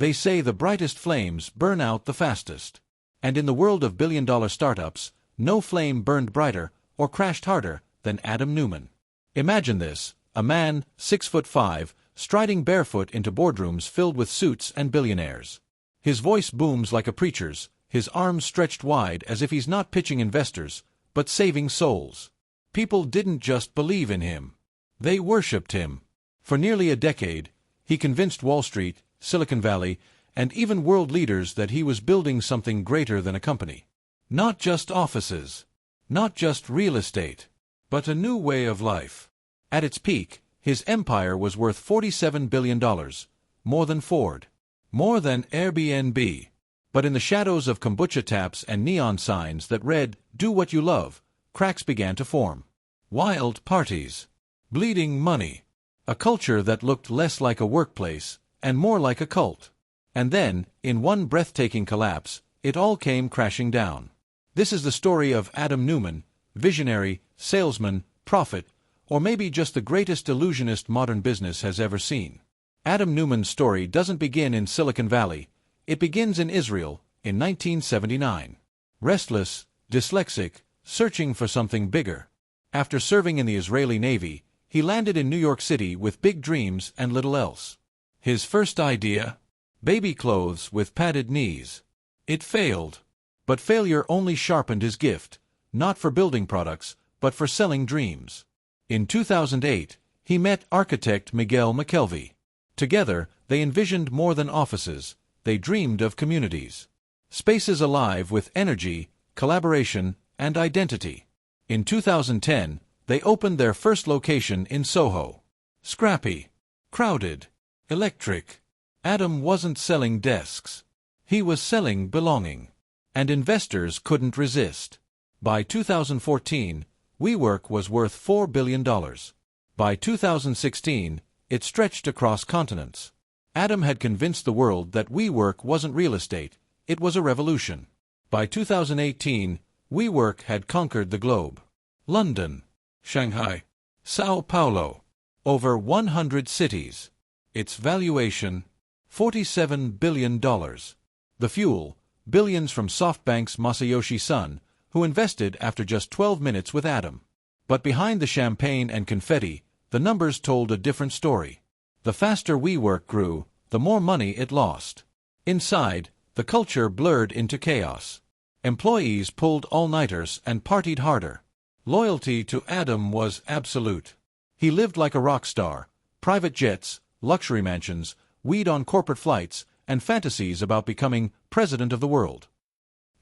They say the brightest flames burn out the fastest. And in the world of billion-dollar startups, no flame burned brighter or crashed harder than Adam Neumann. Imagine this, a man, 6'5", striding barefoot into boardrooms filled with suits and billionaires. His voice booms like a preacher's, his arms stretched wide as if he's not pitching investors, but saving souls. People didn't just believe in him. They worshipped him. For nearly a decade, he convinced Wall Street, Silicon Valley, and even world leaders that he was building something greater than a company. Not just offices. Not just real estate. But a new way of life. At its peak, his empire was worth $47 billion. More than Ford. More than Airbnb. But in the shadows of kombucha taps and neon signs that read, "Do what you love," cracks began to form. Wild parties. Bleeding money. A culture that looked less like a workplace and more like a cult. And then, in one breathtaking collapse, it all came crashing down. This is the story of Adam Neumann, visionary, salesman, prophet, or maybe just the greatest illusionist modern business has ever seen. Adam Neumann's story doesn't begin in Silicon Valley. It begins in Israel, in 1979. Restless, dyslexic, searching for something bigger. After serving in the Israeli Navy, he landed in New York City with big dreams and little else. His first idea? Baby clothes with padded knees. It failed. But failure only sharpened his gift, not for building products, but for selling dreams. In 2008, he met architect Miguel McKelvey. Together, they envisioned more than offices. They dreamed of communities. Spaces alive with energy, collaboration, and identity. In 2010, they opened their first location in Soho. Scrappy. Crowded. Electric. Adam wasn't selling desks. He was selling belonging. And investors couldn't resist. By 2014, WeWork was worth $4 billion. By 2016, it stretched across continents. Adam had convinced the world that WeWork wasn't real estate, it was a revolution. By 2018, WeWork had conquered the globe. London, Shanghai, Sao Paulo. Over 100 cities. Its valuation, $47 billion. The fuel, billions from SoftBank's Masayoshi Son, who invested after just 12 minutes with Adam. But behind the champagne and confetti, the numbers told a different story. The faster WeWork grew, the more money it lost. Inside, the culture blurred into chaos. Employees pulled all-nighters and partied harder. Loyalty to Adam was absolute. He lived like a rock star, private jets, luxury mansions, weed on corporate flights, and fantasies about becoming president of the world.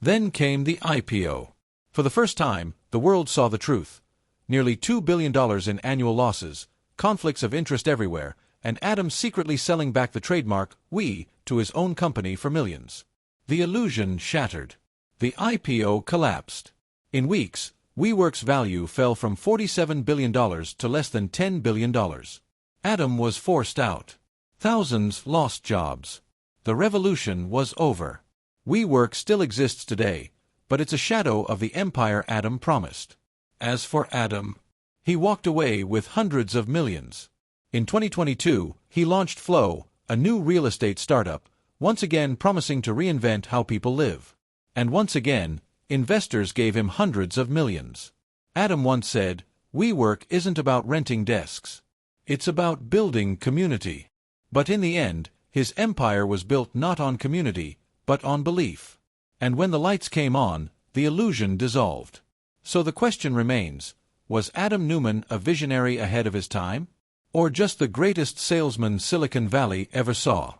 Then came the IPO. For the first time, the world saw the truth. Nearly $2 billion in annual losses, conflicts of interest everywhere, and Adam secretly selling back the trademark, We, to his own company for millions. The illusion shattered. The IPO collapsed. In weeks, WeWork's value fell from $47 billion to less than $10 billion. Adam was forced out. Thousands lost jobs. The revolution was over. WeWork still exists today, but it's a shadow of the empire Adam promised. As for Adam, he walked away with hundreds of millions. In 2022, he launched Flow, a new real estate startup, once again promising to reinvent how people live. And once again, investors gave him hundreds of millions. Adam once said, WeWork isn't about renting desks. It's about building community. But in the end, his empire was built not on community, but on belief. And when the lights came on, the illusion dissolved. So the question remains, was Adam Neumann a visionary ahead of his time? Or just the greatest salesman Silicon Valley ever saw?